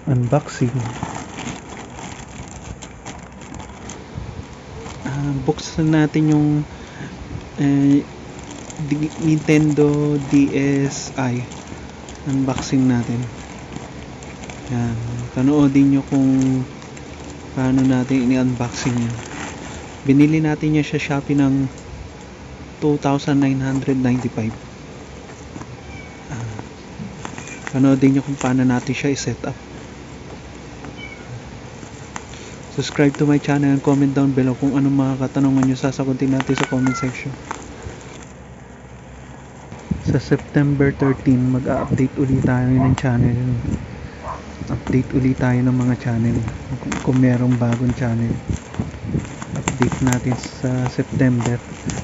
unboxing. Buksan natin yung Nintendo DSi. Unboxing natin. Yan, panoodin nyo kung paano natin ini-unboxing yan. Binili natin yan sa Shopee ng 2,995. Panoodin nyo kung paano natin siya i-set up. Subscribe to my channel and comment down below kung anong mga katanungan nyo, sasagutin natin sa comment section. Sa September 13 mag-update ulit tayo ng channel. Update ulit tayo ng mga channel kung merong bagong channel. Update natin sa September.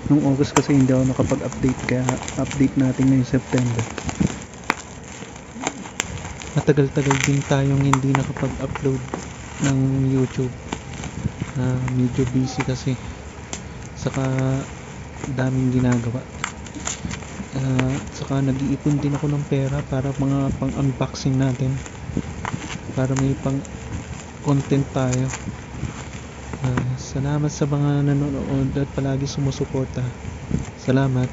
Nung August kasi hindi ako nakapag-update, kaya update natin ngayong September. Matagal-tagal din tayong hindi nakapag-upload ng YouTube. Medyo busy kasi, saka daming ginagawa. Saka nag-iipon din ako ng pera para mga pang-unboxing natin, para may pang content tayo. Salamat sa mga nanonood at palagi sumusuporta. Salamat.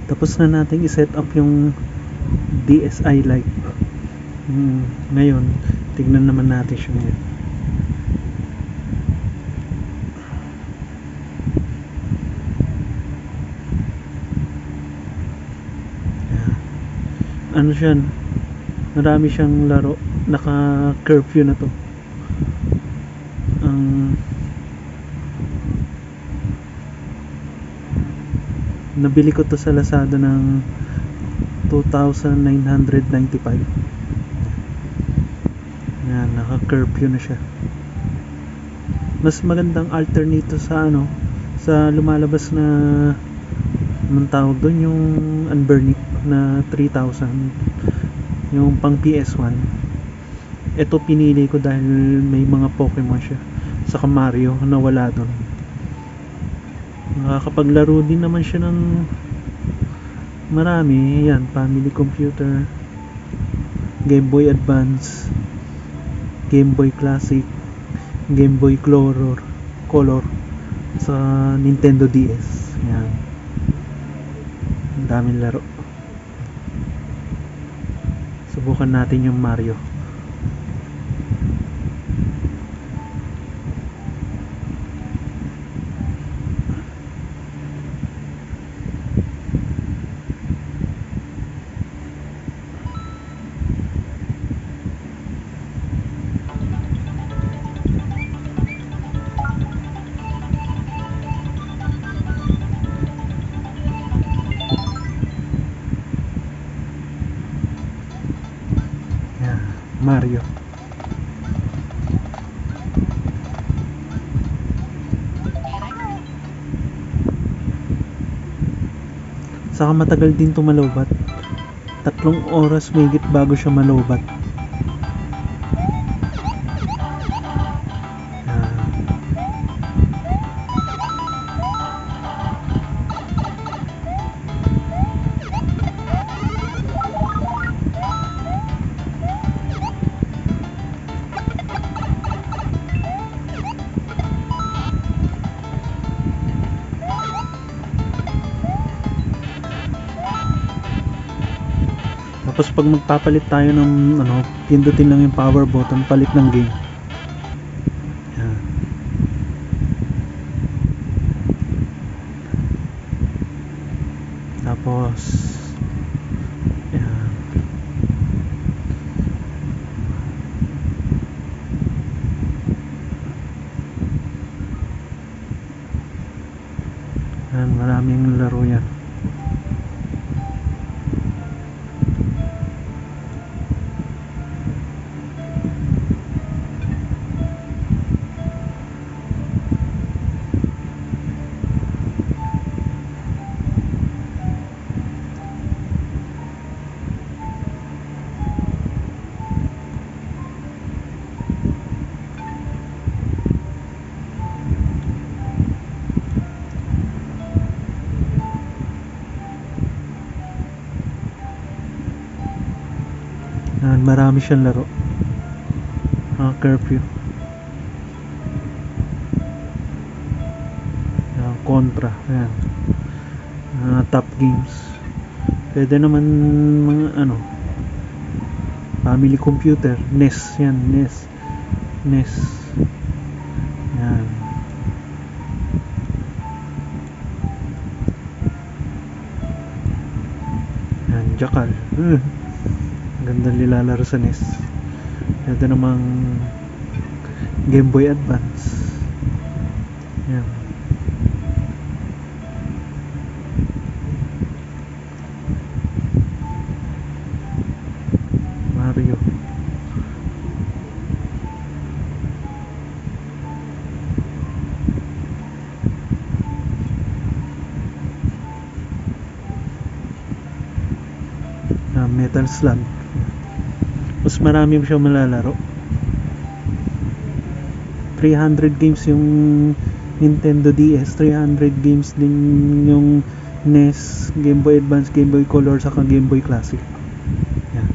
Tapos na natin i-set up yung DSi Lite. Ngayon, tignan naman natin siya ngayon. Ano siya, marami siyang laro, naka-curfew na to. Nabili ko to sa Lazada ng 2,995. Yan, naka-curfew na siya. Mas magandang alternate sa sa lumalabas na, anong tawag doon, yung Unburnic na 3,000, yung pang PS1. Ito pinili ko dahil may mga Pokemon siya, saka Mario na wala doon. Nakakapaglaro din naman siya ng marami. Yan, family computer, Game Boy Advance, Game Boy Classic, Game Boy Color, sa Nintendo DS. Yan, ang daming laro. Subukan natin yung Mario. Mario. Saka matagal din tumalobat. 3 oras mahigit bago siya malobat. Tapos pag magpapalit tayo ng ano, pindutin lang yung power button, palit ng game. Yan. Tapos yan. Yan, maraming laro yan. Yan, marami siyang laro. Curfew. Yan, Contra. Yan. Top games. Pwede naman mga ano, family computer, NES. Yan, NES. NES. Yan. Yan, Jackal. Ganda nilalaro sa NES. Ito namang Game Boy Advance. Yan. Mario. Metal Slug. Mas marami siyang malalaro. 300 games yung Nintendo DS, 300 games din yung NES, Game Boy Advance, Game Boy Color, saka Game Boy Classic. Yan.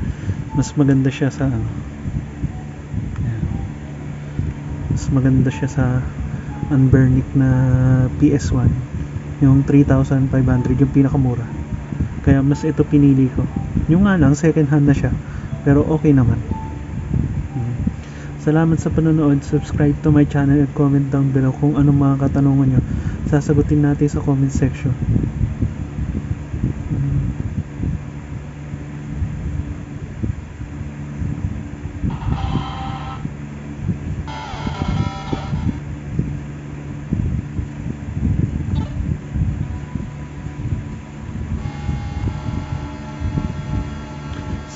Mas maganda siya sa ano. Yan. Mas maganda siya sa unburnick na PS1, yung 3,500, yung pinakamura. Kaya mas ito pinili ko. Yung nga lang, second hand na siya, pero okay naman. Salamat sa panonood. Subscribe to my channel at comment down below kung anong mga katanungan nyo. Sasagutin natin sa comment section.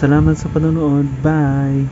Salamat sa panonood. Bye!